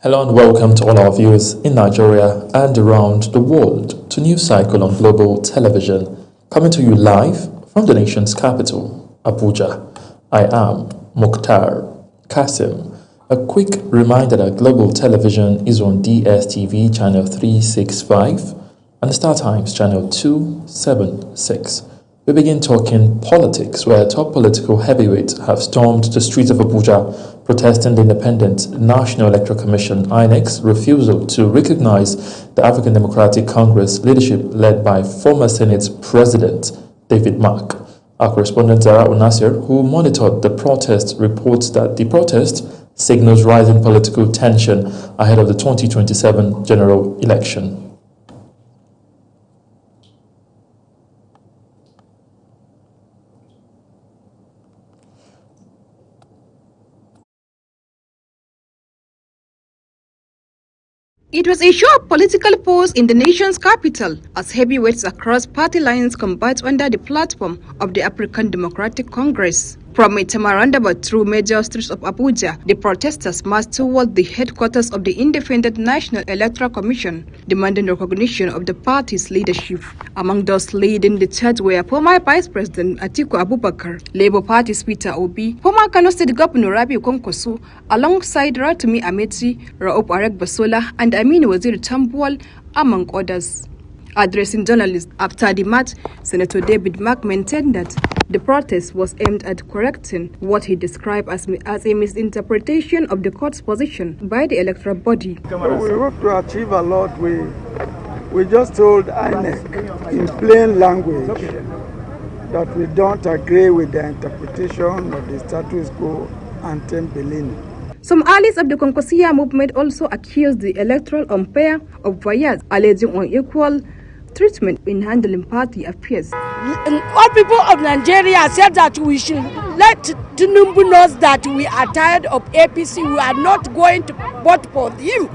Hello and welcome to all our viewers in Nigeria and around the world to News Cycle on Global Television, coming to you live from the nation's capital, Abuja. I am Mukhtar Kasim. A quick reminder that Global Television is on DSTV channel 365 and Star Times channel 276. We begin talking politics, where top political heavyweights have stormed the streets of Abuja protesting the Independent National Electoral Commission (INEC's) refusal to recognize the African Democratic Congress leadership led by former Senate President David Mark. Our correspondent Zara Unasir, who monitored the protest, reports that the protest signals rising political tension ahead of the 2027 general election. It was a show of political pause in the nation's capital as heavyweights across party lines combat under the platform of the African Democratic Congress. From Maitama roundabout through major streets of Abuja, the protesters marched toward the headquarters of the Independent National Electoral Commission, demanding recognition of the party's leadership. Among those leading the charge were former Vice President Atiku Abubakar, Labour Party's Peter Obi, former Kano State Governor Rabiu Kwankwaso, alongside Rotimi Amechi, Rauf Aregbesola, and Aminu Waziri Tambuwal, among others. Addressing journalists after the match, Senator David Mark maintained that the protest was aimed at correcting what he described as a misinterpretation of the court's position by the electoral body. We hope to achieve a lot. We just told INEC in plain language that we don't agree with the interpretation of the status quo ante bellum. Some allies of the Konkosia movement also accused the electoral umpire of bias, alleging unequal treatment in handling party affairs. All people of Nigeria said that we should let Tinubu know that we are tired of APC. We are not going to vote for him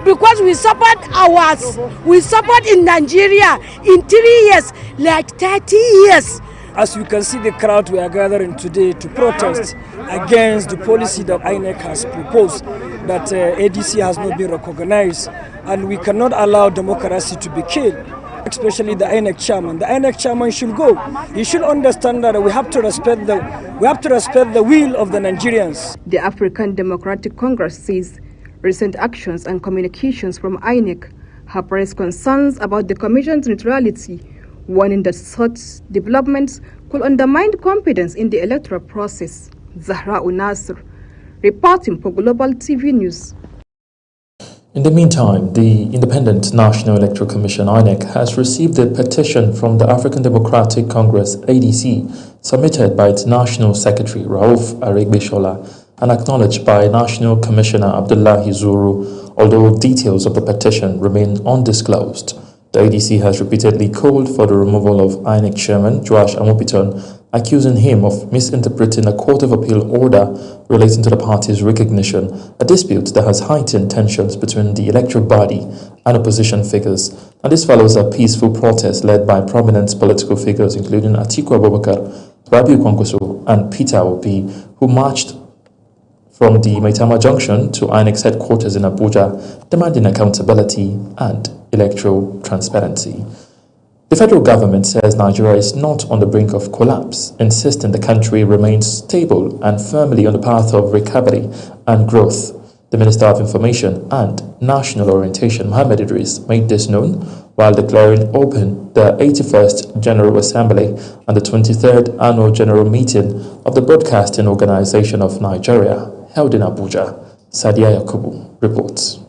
because we support ours. We support in Nigeria in 3 years, like 30 years. As you can see, the crowd we are gathering today to protest against the policy that INEC has proposed, that ADC has not been recognized, and we cannot allow democracy to be killed. Especially the INEC chairman. The INEC chairman should go. He should understand that we have to respect the will of the Nigerians. The African Democratic Congress says recent actions and communications from INEC have raised concerns about the Commission's neutrality, warning that such developments could undermine confidence in the electoral process. Zahra Unasir, reporting for Global TV News. In the meantime, the Independent National Electoral Commission (INEC) has received a petition from the African Democratic Congress (ADC) submitted by its National Secretary Rauf Aregbesola and acknowledged by National Commissioner Abdullahi Zuru, although details of the petition remain undisclosed. The ADC has repeatedly called for the removal of INEC Chairman Joash Amopitan, accusing him of misinterpreting a Court of Appeal order relating to the party's recognition, a dispute that has heightened tensions between the electoral body and opposition figures. And this follows a peaceful protest led by prominent political figures including Atiku Abubakar, Rabiu Kwankwaso, and Peter Obi, who marched from the Maitama Junction to INEC's headquarters in Abuja, demanding accountability and electoral transparency. The federal government says Nigeria is not on the brink of collapse, insisting the country remains stable and firmly on the path of recovery and growth. The Minister of Information and National Orientation, Mohammed Idris, made this known while declaring open the 81st General Assembly and the 23rd Annual General Meeting of the Broadcasting Organization of Nigeria, held in Abuja. Sadia Yakubu reports.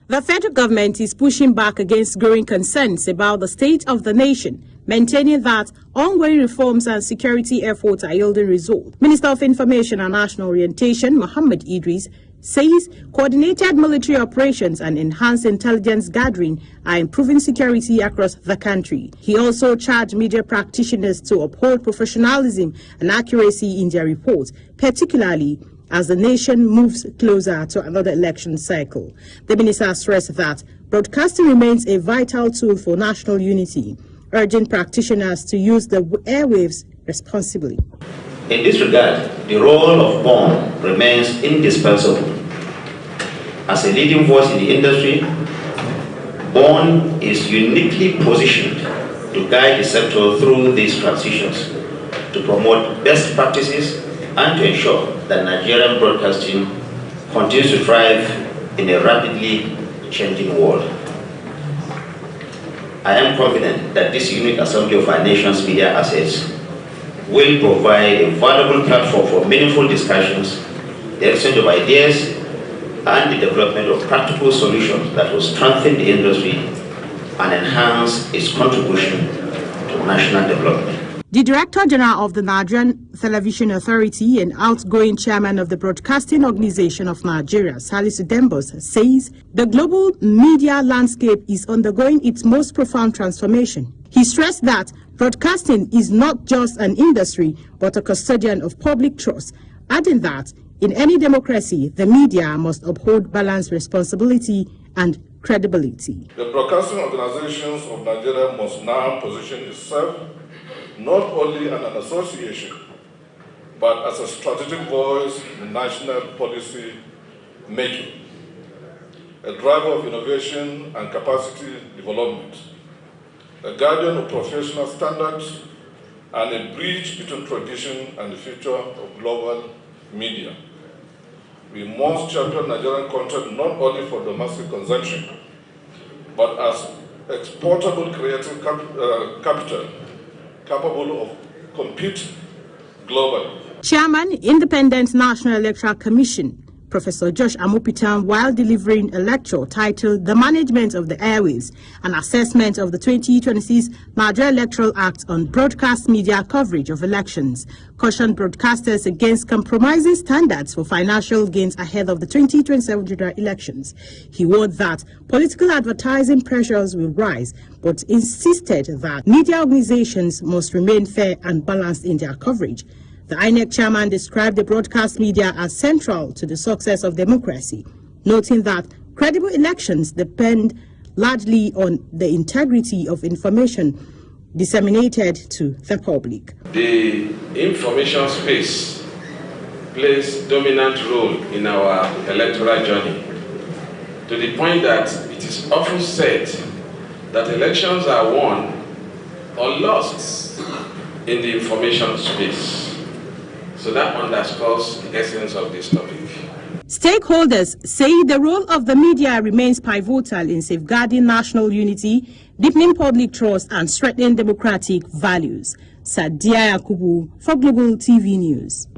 The federal government is pushing back against growing concerns about the state of the nation, maintaining that ongoing reforms and security efforts are yielding results. Minister of Information and National Orientation, Mohammed Idris, says coordinated military operations and enhanced intelligence gathering are improving security across the country. He also charged media practitioners to uphold professionalism and accuracy in their reports, particularly as the nation moves closer to another election cycle. The minister stressed that broadcasting remains a vital tool for national unity, urging practitioners to use the airwaves responsibly. In this regard, the role of BOM remains indispensable. As a leading voice in the industry, BORN is uniquely positioned to guide the sector through these transitions, to promote best practices and to ensure that Nigerian broadcasting continues to thrive in a rapidly changing world. I am confident that this unique assembly of our nation's media assets will provide a valuable platform for meaningful discussions, the exchange of ideas, and the development of practical solutions that will strengthen the industry and enhance its contribution to national development. The Director General of the Nigerian Television Authority and outgoing Chairman of the Broadcasting Organization of Nigeria, Salisu Dembos, says the global media landscape is undergoing its most profound transformation. He stressed that broadcasting is not just an industry, but a custodian of public trust, adding that in any democracy, the media must uphold balanced responsibility and credibility. The broadcasting organizations of Nigeria must now position itself not only as an association, but as a strategic voice in national policy making, a driver of innovation and capacity development, a guardian of professional standards, and a bridge between tradition and the future of global media. We must champion Nigerian content not only for domestic consumption, but as exportable creative capital capable of competing globally. Chairman, Independent National Electoral Commission, Professor Josh Amopitan, while delivering a lecture titled The Management of the Airwaves, an assessment of the 2026 Nigeria Electoral Act on broadcast media coverage of elections, cautioned broadcasters against compromising standards for financial gains ahead of the 2027 general elections. He warned that political advertising pressures will rise, but insisted that media organizations must remain fair and balanced in their coverage. The INEC chairman described the broadcast media as central to the success of democracy, noting that credible elections depend largely on the integrity of information disseminated to the public. The information space plays a dominant role in our electoral journey, to the point that it is often said that elections are won or lost in the information space. So that underscores the essence of this topic. Stakeholders say the role of the media remains pivotal in safeguarding national unity, deepening public trust, and strengthening democratic values. Sadia Yakubu for Global TV News.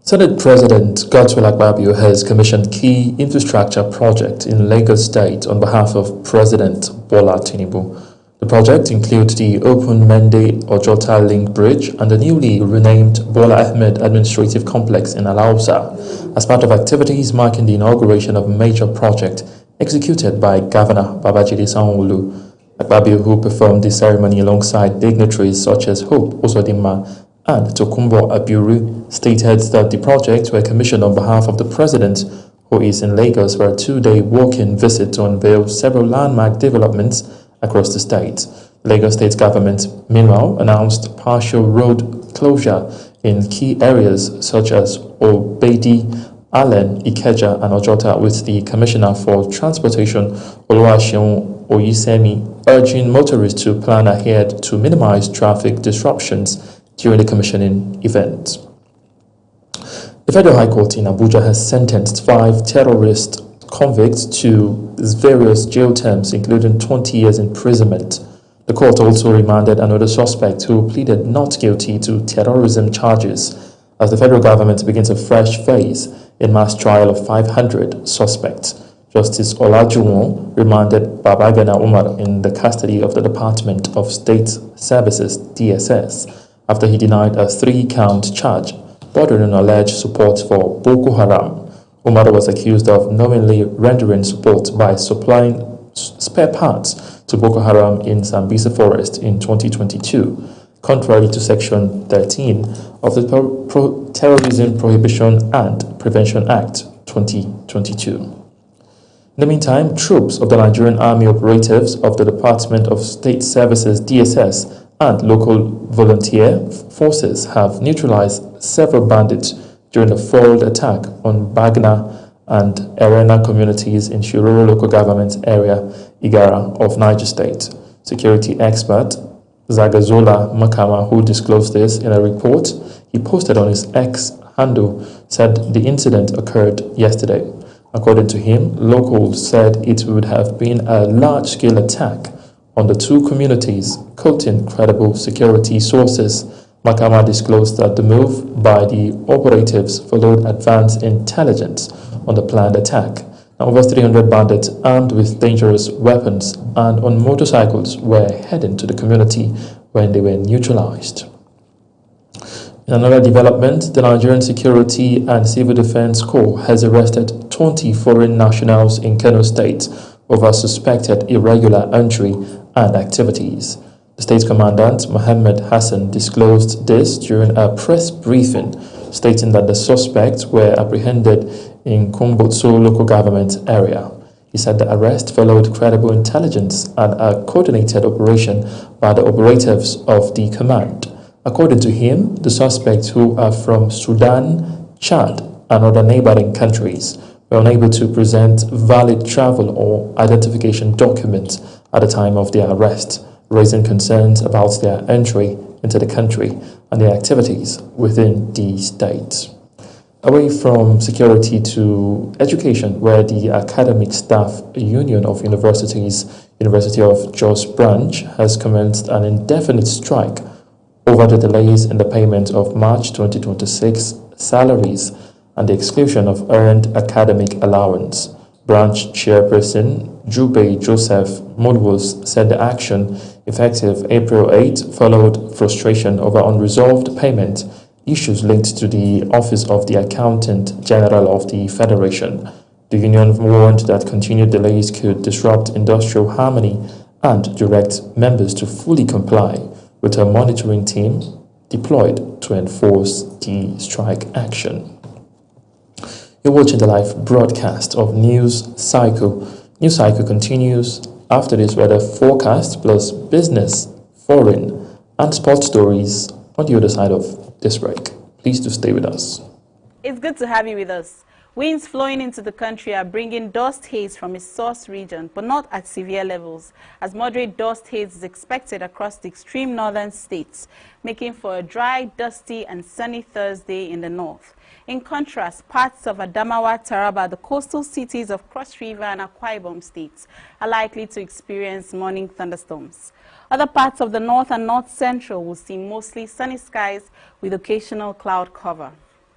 Senate President Godswill Akpabio has commissioned key infrastructure project in Lagos State on behalf of President Bola Tinubu. The project includes the open Mende Ojota Link Bridge and the newly renamed Bola Ahmed Administrative Complex in Alausa, as part of activities marking the inauguration of a major project executed by Governor Babajide Sanwo-Olu. Akpabio, who performed the ceremony alongside dignitaries such as Hope Uzodinma and Tokunbo Abiru, stated that the projects were commissioned on behalf of the President, who is in Lagos for a two-day walk-in visit to unveil several landmark developments across the state. Lagos State government, meanwhile, announced partial road closure in key areas such as Obedi, Allen, Ikeja, and Ojota, with the Commissioner for Transportation, Oluwaseun Oyisemi, urging motorists to plan ahead to minimize traffic disruptions during the commissioning event. The Federal High Court in Abuja has sentenced 5 terrorist convicts to various jail terms, including 20 years imprisonment. The court also remanded another suspect who pleaded not guilty to terrorism charges as the federal government begins a fresh phase in mass trial of 500 suspects. Justice Olajuwon remanded Babagana Umar in the custody of the Department of State Services, DSS, after he denied a 3-count charge bordering on alleged support for Boko Haram. Umar was accused of knowingly rendering support by supplying spare parts to Boko Haram in Sambisa Forest in 2022, contrary to Section 13 of the Terrorism Prohibition and Prevention Act 2022. In the meantime, troops of the Nigerian Army Operatives of the Department of State Services, DSS, and local volunteer forces have neutralized several bandits during a foiled attack on Bagna and Erena communities in Shiroro local government area, Igara of Niger State. Security expert Zagazola Makama, who disclosed this in a report he posted on his X handle, said the incident occurred yesterday. According to him, locals said it would have been a large-scale attack on the two communities, quoting credible security sources. Makama disclosed that the move by the operatives followed advance intelligence on the planned attack. Now, over 300 bandits armed with dangerous weapons and on motorcycles were heading to the community when they were neutralized. In another development, the Nigerian Security and Civil Defense Corps has arrested 20 foreign nationals in Kano State over suspected irregular entry and activities. The state commandant, Mohammed Hassan, disclosed this during a press briefing, stating that the suspects were apprehended in Kumbotso local government area. He said the arrest followed credible intelligence and a coordinated operation by the operatives of the command. According to him, the suspects, who are from Sudan, Chad, and other neighboring countries, were unable to present valid travel or identification documents at the time of their arrest, raising concerns about their entry into the country and their activities within the state. Away from security to education, where the Academic Staff Union of Universities, University of Jos Branch, has commenced an indefinite strike over the delays in the payment of March 2026 salaries and the exclusion of earned academic allowance. Branch chairperson Jube Joseph Modwos said the action, effective April 8, followed frustration over unresolved payment issues linked to the Office of the Accountant General of the Federation. The union warned that continued delays could disrupt industrial harmony and direct members to fully comply with a monitoring team deployed to enforce the strike action. You're watching the live broadcast of News Cycle. News Cycle continues after this weather forecast plus business, foreign, and sports stories on the other side of this break. Please do stay with us. It's good to have you with us. Winds flowing into the country are bringing dust haze from its source region, but not at severe levels, as moderate dust haze is expected across the extreme northern states, making for a dry, dusty, and sunny Thursday in the north. In contrast, parts of Adamawa, Taraba, the coastal cities of Cross River and Akwa Ibom states are likely to experience morning thunderstorms. Other parts of the north and north central will see mostly sunny skies with occasional cloud cover.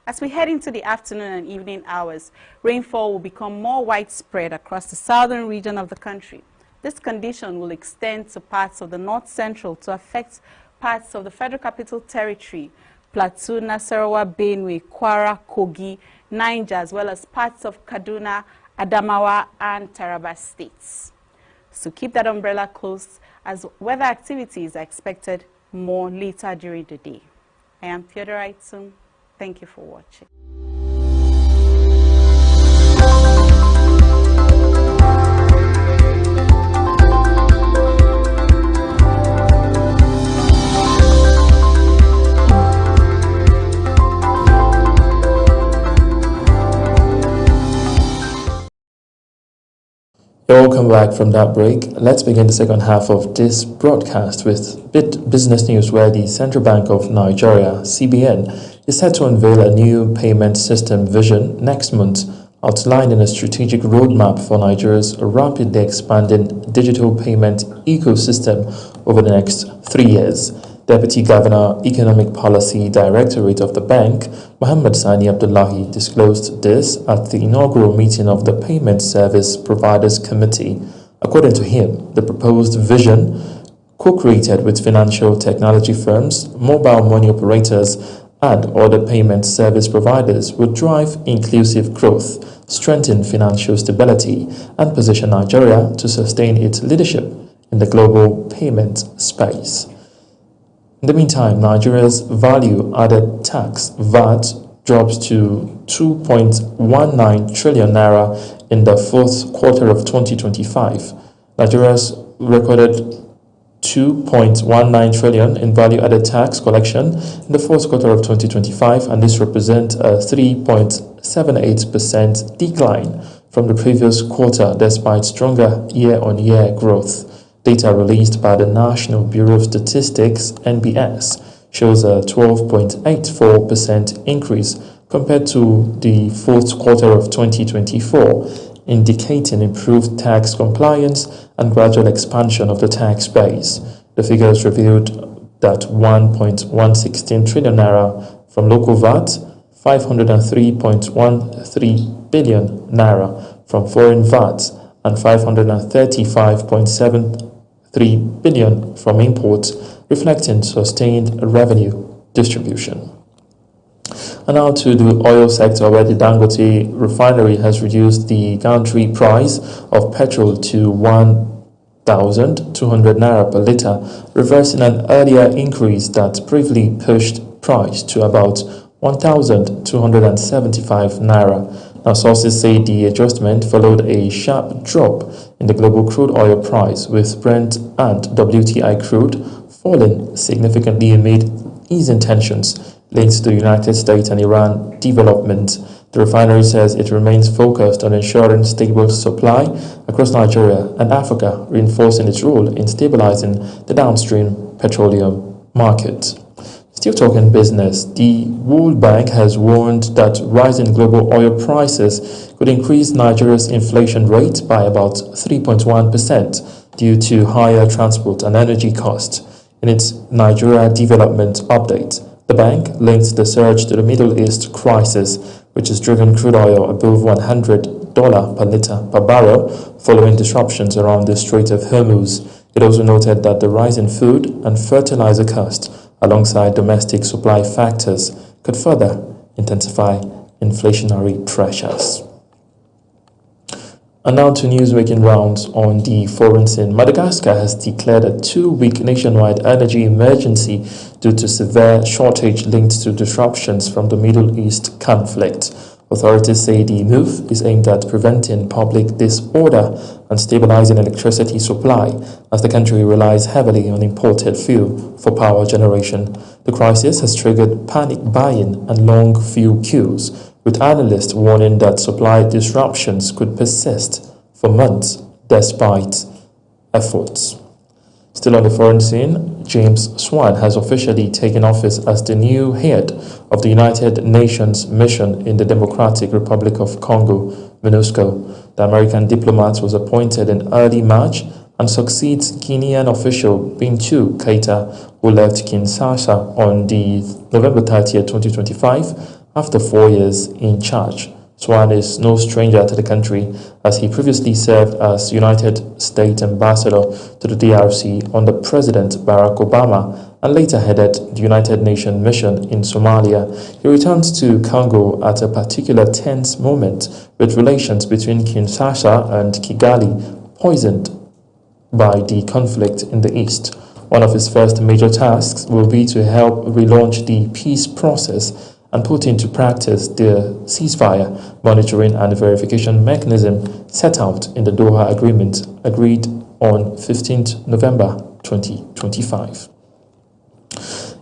As we head into the afternoon and evening hours, rainfall will become more widespread across the southern region of the country. This condition will extend to parts of the north central to affect parts of the Federal Capital Territory, Plateau, Nasarawa, Benue, Kwara, Kogi, Niger, as well as parts of Kaduna, Adamawa, and Taraba states. So keep that umbrella close, as weather activities are expected more later during the day. I am Theodora Itzum. Thank you for watching. Welcome back from that break. Let's begin the second half of this broadcast with business news, where the Central Bank of Nigeria, CBN, is set to unveil a new payment system vision next month, outlining a strategic roadmap for Nigeria's rapidly expanding digital payment ecosystem over the next 3 years. Deputy Governor, Economic Policy Directorate of the bank, Muhammad Sani Abdullahi, disclosed this at the inaugural meeting of the Payment Service Providers Committee. According to him, the proposed vision, co-created with financial technology firms, mobile money operators, and other payment service providers, would drive inclusive growth, strengthen financial stability, and position Nigeria to sustain its leadership in the global payment space. In the meantime, Nigeria's value-added tax, VAT, drops to 2.19 trillion naira in the fourth quarter of 2025. Nigeria's recorded 2.19 trillion in value-added tax collection in the fourth quarter of 2025, and this represents a 3.7% 0.78% decline from the previous quarter despite stronger year-on-year growth. Data released by the National Bureau of Statistics (NBS) shows a 12.84% increase compared to the fourth quarter of 2024, indicating improved tax compliance and gradual expansion of the tax base. The figures revealed that 1.116 trillion naira from local VAT, 503.13 billion naira from foreign VAT, and 535.73 billion from imports, reflecting sustained revenue distribution. And now to the oil sector, where the Dangote refinery has reduced the gantry price of petrol to 1,200 naira per litre, reversing an earlier increase that briefly pushed price to about 1,275 naira. Now, sources say the adjustment followed a sharp drop in the global crude oil price, with Brent and WTI crude falling significantly amid easing tensions linked to the United States and Iran development. The refinery says it remains focused on ensuring stable supply across Nigeria and Africa, reinforcing its role in stabilizing the downstream petroleum market. Still talking business, the World Bank has warned that rising global oil prices could increase Nigeria's inflation rate by about 3.1% due to higher transport and energy costs. In its Nigeria Development Update, the bank linked the surge to the Middle East crisis, which has driven crude oil above $100 per litre per barrel following disruptions around the Strait of Hormuz. It also noted that the rise in food and fertilizer costs, alongside domestic supply factors, could further intensify inflationary pressures. And now to news making rounds on the foreign scene. Madagascar has declared a 2-week nationwide energy emergency due to severe shortage linked to disruptions from the Middle East conflict. Authorities say the move is aimed at preventing public disorder and stabilizing electricity supply, as the country relies heavily on imported fuel for power generation. The crisis has triggered panic buying and long fuel queues, with analysts warning that supply disruptions could persist for months despite efforts. Still on the foreign scene, James Swan has officially taken office as the new head of the United Nations mission in the Democratic Republic of Congo, MONUSCO. The American diplomat was appointed in early March and succeeds Guinean official Bintou Keita, who left Kinshasa on the November 30th, 2025, after 4 years in charge. Swan is no stranger to the country, as he previously served as United States ambassador to the DRC under President Barack Obama and later headed the United Nations mission in Somalia. He returns to Congo at a particular tense moment, with relations between Kinshasa and Kigali poisoned by the conflict in the east. One of his first major tasks will be to help relaunch the peace process and put into practice the ceasefire, monitoring and verification mechanism set out in the Doha Agreement agreed on 15th November 2025.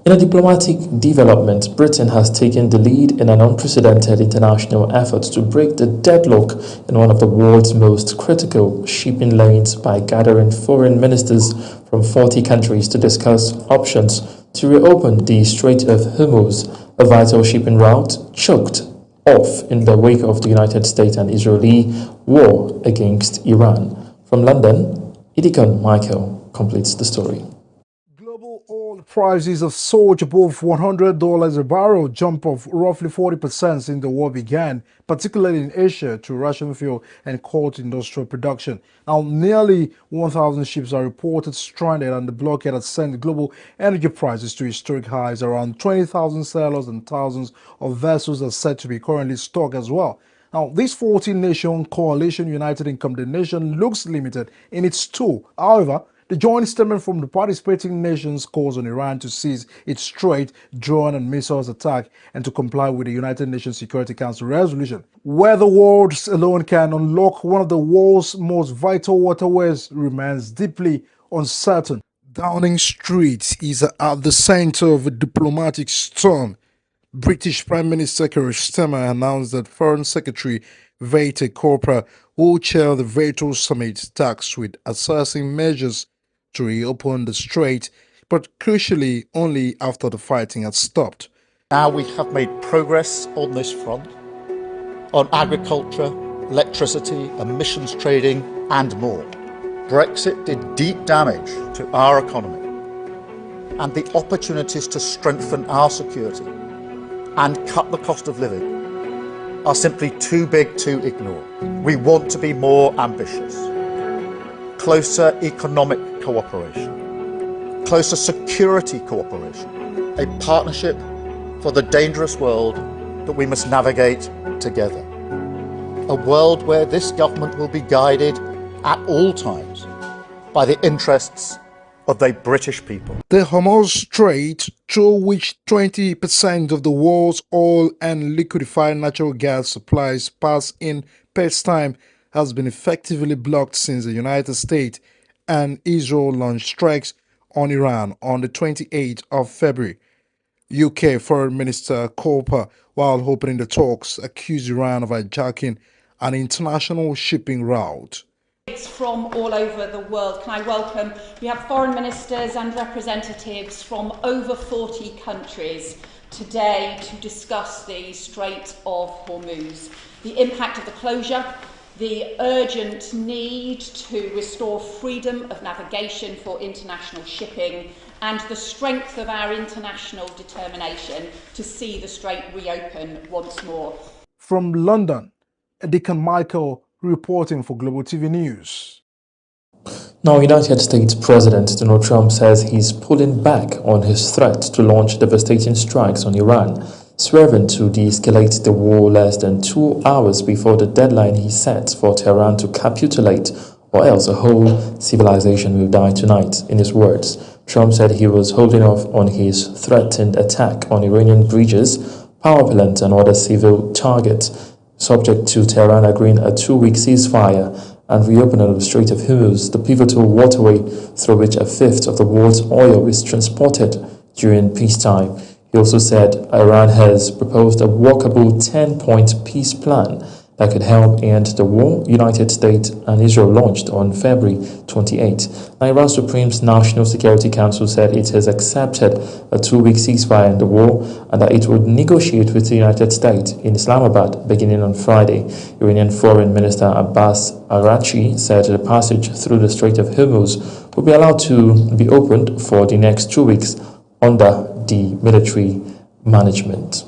In a diplomatic development, Britain has taken the lead in an unprecedented international effort to break the deadlock in one of the world's most critical shipping lanes by gathering foreign ministers from 40 countries to discuss options to reopen the Strait of Hormuz, a vital shipping route choked off in the wake of the United States and Israeli war against Iran. From London, Idikon Michael completes the story. Global oil prices have soared above $100 a barrel, jump of roughly 40% since the war began, particularly in Asia, to ration fuel and halt industrial production. Now, nearly 1,000 ships are reported stranded, and the blockade has sent global energy prices to historic highs. Around 20,000 sailors and thousands of vessels are said to be currently stuck as well. Now, this 14-nation coalition united in condemnation looks limited in its tool. However, the joint statement from the participating nations calls on Iran to cease its straight drone and missiles attack and to comply with the United Nations Security Council resolution. Whether words alone can unlock one of the world's most vital waterways remains deeply uncertain. Downing Street is at the center of a diplomatic storm. British Prime Minister Keir Starmer announced that Foreign Secretary Vete Kopra will chair the Veto Summit tasked with assessing measures to reopen the strait, but crucially only after the fighting had stopped. Now we have made progress on this front, on agriculture, electricity, emissions trading and more. Brexit did deep damage to our economy, and the opportunities to strengthen our security and cut the cost of living are simply too big to ignore. We want to be more ambitious. Closer economic cooperation, closer security cooperation, a partnership for the dangerous world that we must navigate together. A world where this government will be guided at all times by the interests of the British people. The Hormuz Strait, through which 20% of the world's oil and liquefied natural gas supplies pass in peacetime, has been effectively blocked since the United States and Israel launched strikes on Iran on the 28th of February. UK Foreign Minister Kopra, while opening the talks, accused Iran of hijacking an international shipping route. From all over the world. Can I welcome, we have foreign ministers and representatives from over 40 countries today to discuss the Strait of Hormuz, the impact of the closure, the urgent need to restore freedom of navigation for international shipping, and the strength of our international determination to see the strait reopen once more. From London, Deacon Michael reporting for Global TV News. Now, United States President Donald Trump says he's pulling back on his threat to launch devastating strikes on Iran, swerving to de-escalate the war less than 2 hours before the deadline he set for Tehran to capitulate, or else a whole civilization will die tonight. In his words, Trump said he was holding off on his threatened attack on Iranian bridges, power plants and other civil targets, subject to Tehran agreeing a 2-week ceasefire and reopening of the Strait of Hormuz, the pivotal waterway through which a fifth of the world's oil is transported during peacetime. He also said Iran has proposed a workable 10-point peace plan that could help end the war United States and Israel launched on February 28. Now, Iran's Supreme National Security Council said it has accepted a 2-week ceasefire in the war and that it would negotiate with the United States in Islamabad beginning on Friday. Iranian Foreign Minister Abbas Araghchi said the passage through the Strait of Hormuz will be allowed to be opened for the next 2 weeks under the military management.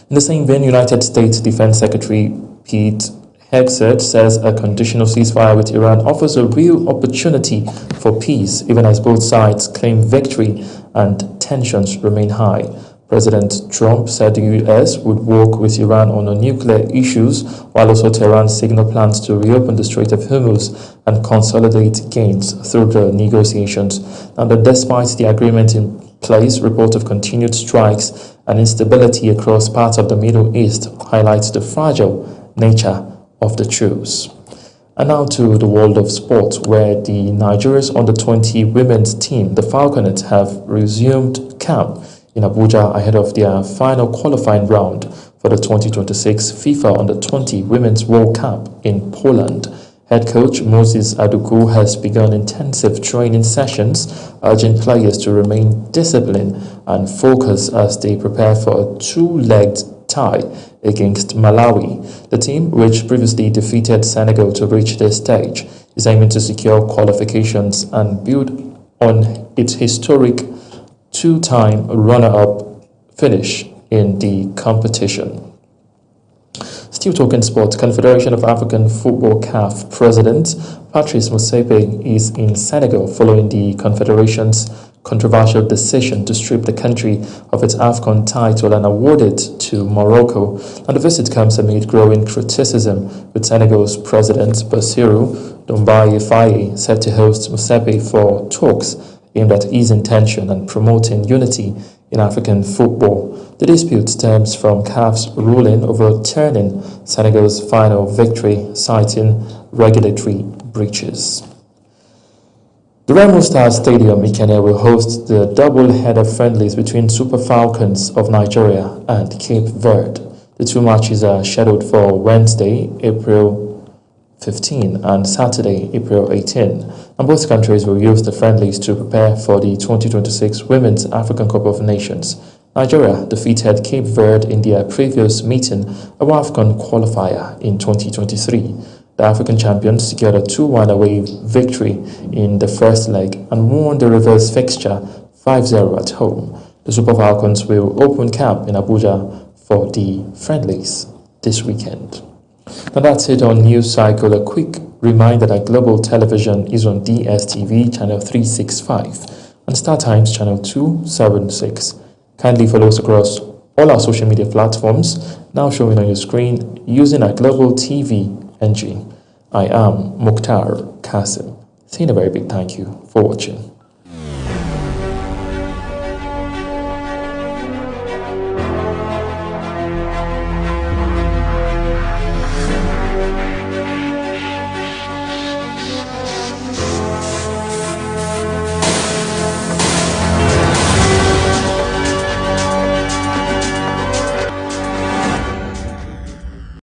In the same vein, United States Defense Secretary Pete Hegseth says a conditional ceasefire with Iran offers a real opportunity for peace, even as both sides claim victory and tensions remain high. President Trump said the U.S. would work with Iran on nuclear issues, while also Tehran signaled plans to reopen the Strait of Hormuz and consolidate gains through the negotiations. And that despite the agreement in place, report of continued strikes and instability across parts of the Middle East highlights the fragile nature of the truce. And now to the world of sports, where the Nigeria's under-20 women's team, the Falconets, have resumed camp in Abuja ahead of their final qualifying round for the 2026 FIFA Under-20 Women's World Cup in Poland. Head coach Moses Aduku has begun intensive training sessions, urging players to remain disciplined and focused as they prepare for a two-legged tie against Malawi. The team, which previously defeated Senegal to reach this stage, is aiming to secure qualifications and build on its historic two-time runner-up finish in the competition. Still talking sports, Confederation of African Football CAF President Patrice Motsepe is in Senegal following the Confederation's controversial decision to strip the country of its AFCON title and award it to Morocco. And the visit comes amid growing criticism, with Senegal's President Bassirou Diomaye Faye set to host Motsepe for talks aimed at easing tension and promoting unity in African football. The dispute stems from CAF's ruling overturning Senegal's final victory, citing regulatory breaches. The Remo Stars Stadium Ikenne will host the double-header friendlies between Super Falcons of Nigeria and Cape Verde. The two matches are scheduled for Wednesday, April 15 and Saturday, April 18, and both countries will use the friendlies to prepare for the 2026 Women's African Cup of Nations. Nigeria defeated Cape Verde in their previous meeting, a WAFCON qualifier in 2023. The African champions secured a 2-1 away victory in the first leg and won the reverse fixture 5-0 at home. The Super Falcons will open camp in Abuja for the friendlies this weekend. Now that's it on News Cycle. A quick reminder that Global Television is on DSTV channel 365 and StarTimes channel 276. Kindly follow us across all our social media platforms now showing on your screen using our Global TV NG. I am Mukhtar Kasim. Saying a very big thank you for watching.